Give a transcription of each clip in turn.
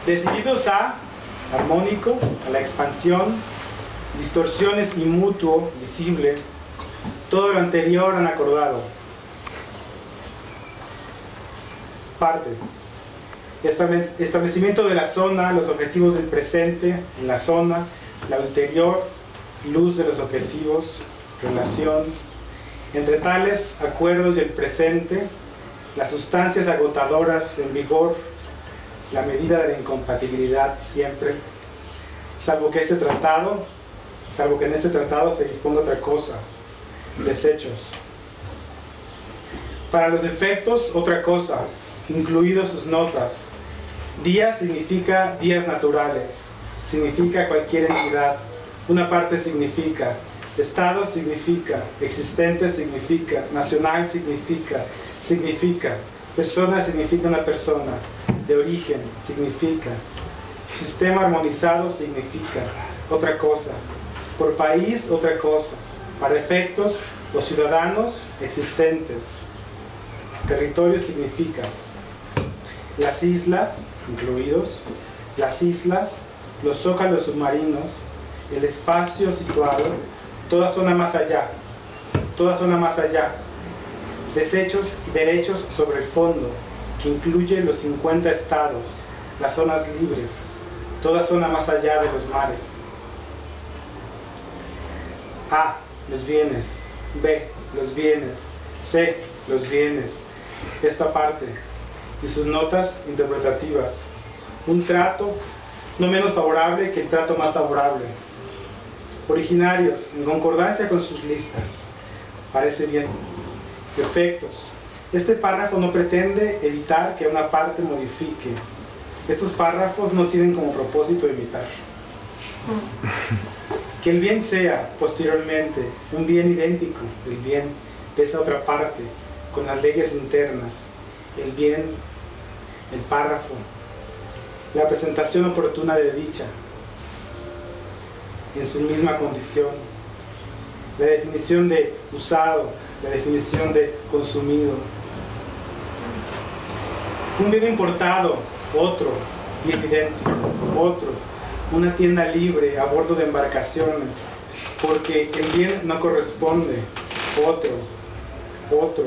decididos a armónico, a la expansión, distorsiones y mutuo, visible, todo lo anterior han acordado. Parte. Establecimiento de la zona, los objetivos del presente en la zona, la ulterior, luz de los objetivos, relación. Entre tales acuerdos y el presente, las sustancias agotadoras en vigor, la medida de la incompatibilidad siempre, salvo que en este tratado se disponga otra cosa, desechos. Para los efectos, otra cosa, incluidos sus notas. Día significa días naturales, significa cualquier entidad, una parte significa, estado significa, existente significa, nacional significa, persona significa una persona, de origen significa, sistema armonizado significa, otra cosa, por país otra cosa, para efectos, los ciudadanos existentes, territorio significa, las islas, incluidos, las islas, los zócalos submarinos, el espacio situado, toda zona más allá, desechos y derechos sobre el fondo, que incluye los 50 estados, las zonas libres, toda zona más allá de los mares. A, los bienes, B, los bienes, C, los bienes, esta parte, y sus notas interpretativas, un trato no menos favorable que el trato más favorable, originarios, en concordancia con sus listas, parece bien, efectos, este párrafo no pretende evitar que una parte modifique, estos párrafos no tienen como propósito evitar, que el bien sea, posteriormente, un bien idéntico del bien de esa otra parte, con las leyes internas, el bien, el párrafo, la presentación oportuna de dicha, en su misma condición, la definición de usado, la definición de consumido, un bien importado, otro, bien idéntico, otro, una tienda libre a bordo de embarcaciones, porque el bien no corresponde, otro,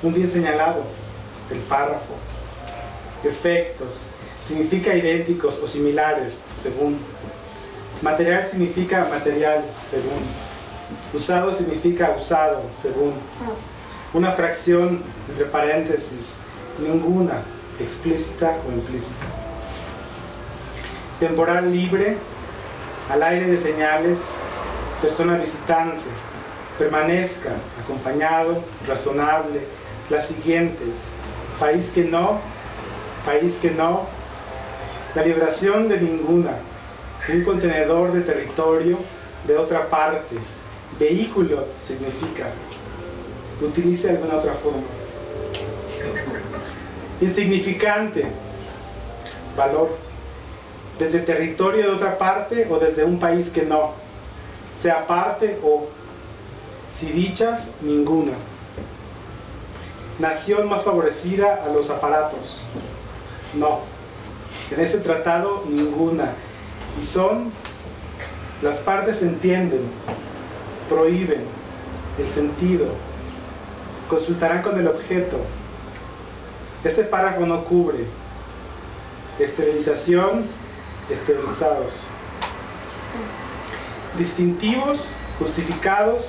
un bien señalado, el párrafo, efectos, significa idénticos o similares, según, material significa material, según, usado significa usado, según, una fracción entre paréntesis, ninguna, explícita o implícita, temporal libre, al aire de señales, persona visitante, permanezca, acompañado, razonable, las siguientes, país que no, la liberación de ninguna, un contenedor de territorio de otra parte, vehículo significa, utilice alguna otra forma, insignificante, valor, desde territorio de otra parte o desde un país que no, sea parte o, si dichas, ninguna, nación más favorecida a los aparatos, no, en ese tratado ninguna, y son, las partes entienden, prohíben, el sentido, consultarán con el objeto, este párrafo no cubre, esterilización, esterilizados, distintivos, justificados,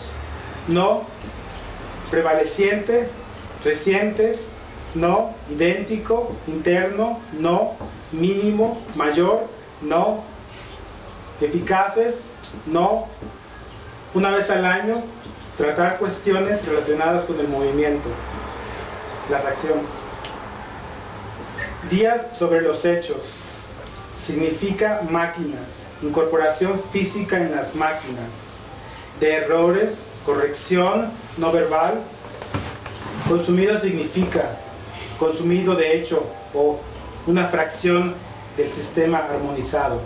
no, prevaleciente, recientes, no, idéntico, interno, no, mínimo, mayor, no, eficaces, no, una vez al año, tratar cuestiones relacionadas con el movimiento, las acciones. Días sobre los hechos, significa máquinas, incorporación física en las máquinas, de errores, corrección no verbal. Consumido significa consumido de hecho o una fracción del sistema armonizado.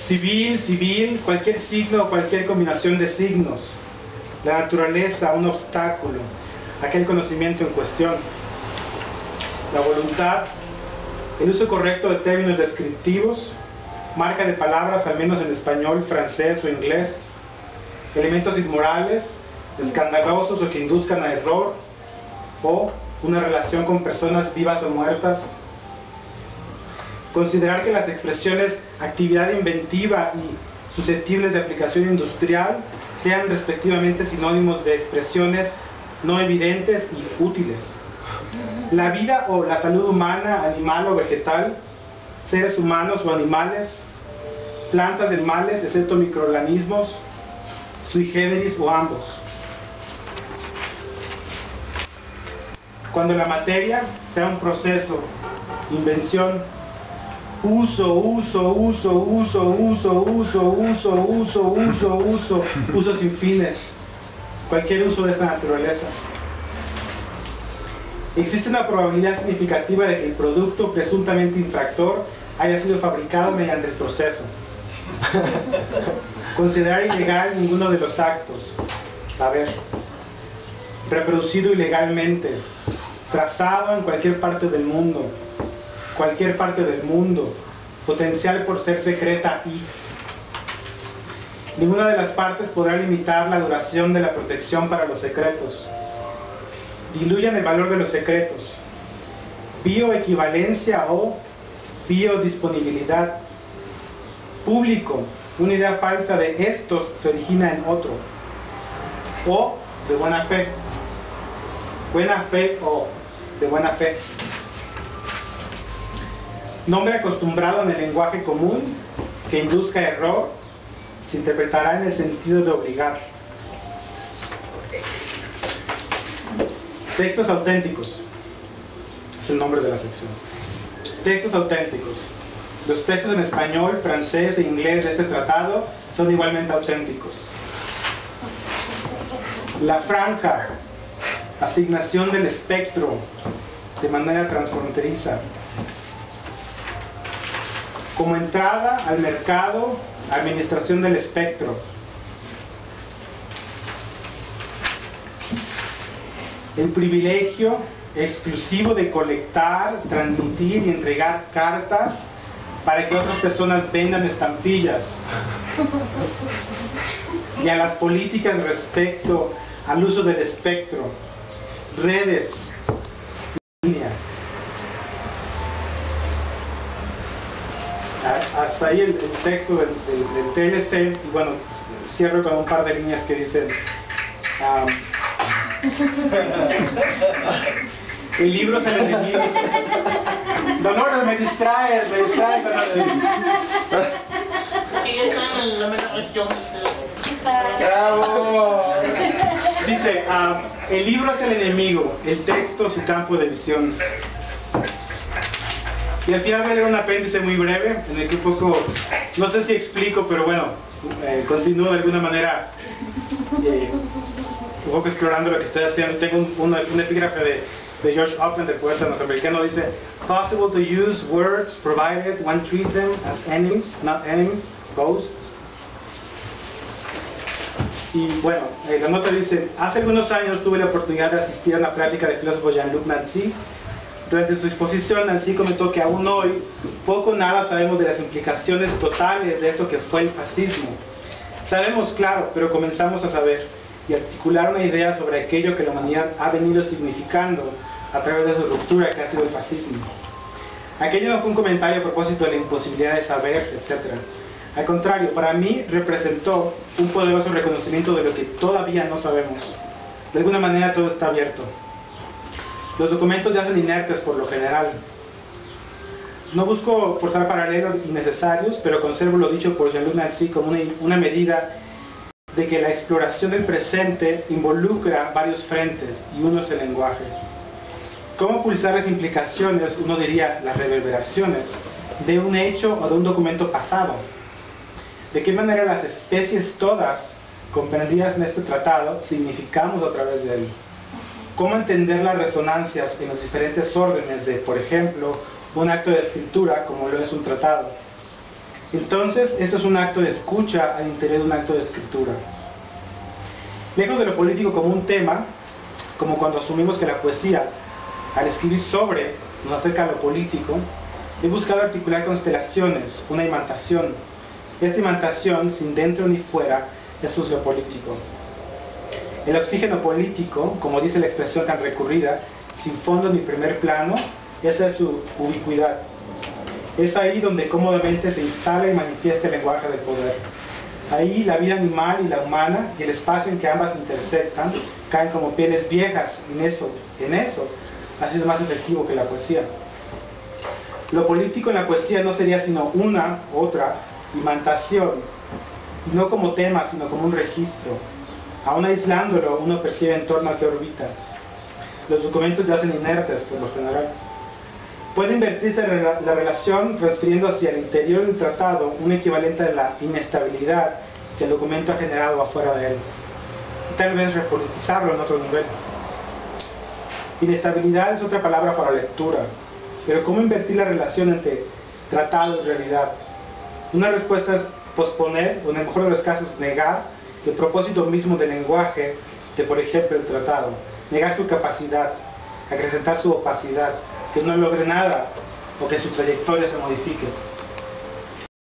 Civil, cualquier signo o cualquier combinación de signos. La naturaleza, un obstáculo, aquel conocimiento en cuestión. la voluntad, el uso correcto de términos descriptivos, marca de palabras, al menos en español, francés o inglés, elementos inmorales, escandalosos o que induzcan a error, o una relación con personas vivas o muertas. Considerar que las expresiones actividad inventiva y susceptibles de aplicación industrial sean respectivamente sinónimos de expresiones no evidentes y útiles. La vida o la salud humana, animal o vegetal, seres humanos o animales, plantas animales, excepto microorganismos, sui generis o ambos. Cuando la materia sea un proceso, invención, uso sin fines, cualquier uso de esta naturaleza. Existe una probabilidad significativa de que el producto presuntamente infractor haya sido fabricado mediante el proceso. Considerar ilegal ninguno de los actos, saber, reproducido ilegalmente, trazado en cualquier parte del mundo, potencial por ser secreta y ninguna de las partes podrá limitar la duración de la protección para los secretos. Diluyan el valor de los secretos. Bioequivalencia o biodisponibilidad. Público, una idea falsa de estos se origina en otro. O de buena fe. Buena fe o de buena fe. Nombre acostumbrado en el lenguaje común que induzca error se interpretará en el sentido de obligar. Textos auténticos es el nombre de la sección. Textos auténticos. Los textos en español, francés e inglés de este tratado son igualmente auténticos. La franja, asignación del espectro de manera transfronteriza. Como entrada al mercado, administración del espectro. El privilegio exclusivo de colectar, transmitir y entregar cartas para que otras personas vendan estampillas. Y a las políticas respecto al uso del espectro, redes, líneas. Hasta ahí el texto del TLC, y bueno, cierro con un par de líneas que dicen el libro es el enemigo. Dolores, me distraes. Y está en la mera región. ¡Bravo! Dice, el libro es el enemigo, el texto su campo de visión. Y al final voy a leer un apéndice muy breve, en el que un poco, no sé si explico, pero bueno, continúo de alguna manera un poco explorando lo que estoy haciendo. Tengo un epígrafe de George Upton, del poeta norteamericano, dice: possible to use words provided one treats them as enemies, not enemies, ghosts. Y bueno, la nota dice: hace algunos años tuve la oportunidad de asistir a una plática del filósofo Jean-Luc Nancy. Durante su exposición, Nancy comentó que aún hoy poco o nada sabemos de las implicaciones totales de eso que fue el fascismo. Sabemos, claro, pero comenzamos a saber y articular una idea sobre aquello que la humanidad ha venido significando a través de su ruptura que ha sido el fascismo. Aquello no fue un comentario a propósito de la imposibilidad de saber, etc. Al contrario, para mí representó un poderoso reconocimiento de lo que todavía no sabemos. De alguna manera todo está abierto. Los documentos se hacen inertes por lo general. No busco forzar paralelos innecesarios, pero conservo lo dicho por Jean-Luc Nancy como una medida de que la exploración del presente involucra varios frentes, y uno es el lenguaje. ¿Cómo pulsar las implicaciones, uno diría las reverberaciones, de un hecho o de un documento pasado? ¿De qué manera las especies todas, comprendidas en este tratado, significamos a través de él? ¿Cómo entender las resonancias en los diferentes órdenes de, por ejemplo, un acto de escritura como lo es un tratado? Entonces, esto es un acto de escucha al interior de un acto de escritura. Lejos de lo político como un tema, como cuando asumimos que la poesía, al escribir sobre, nos acerca a lo político, he buscado articular constelaciones, una imantación. Esta imantación, sin dentro ni fuera, eso es lo político. El oxígeno político, como dice la expresión tan recurrida, sin fondo ni primer plano, esa es su ubicuidad. Es ahí donde cómodamente se instala y manifiesta el lenguaje del poder. Ahí la vida animal y la humana y el espacio en que ambas intersectan caen como pieles viejas. En eso ha sido más efectivo que la poesía. Lo político en la poesía no sería sino una, otra, imantación, y no como tema, sino como un registro. Aún aislándolo, uno percibe en torno a qué orbita. Los documentos yacen inertes, por lo general. Puede invertirse la relación transfiriendo hacia el interior del tratado un equivalente a la inestabilidad que el documento ha generado afuera de él. Y tal vez repolitizarlo en otro nivel. Inestabilidad es otra palabra para lectura. Pero ¿cómo invertir la relación entre tratado y realidad? Una respuesta es posponer, o en el mejor de los casos negar, el propósito mismo del lenguaje de, por ejemplo, el tratado. Negar su capacidad, acrecentar su opacidad, que no logre nada o que su trayectoria se modifique.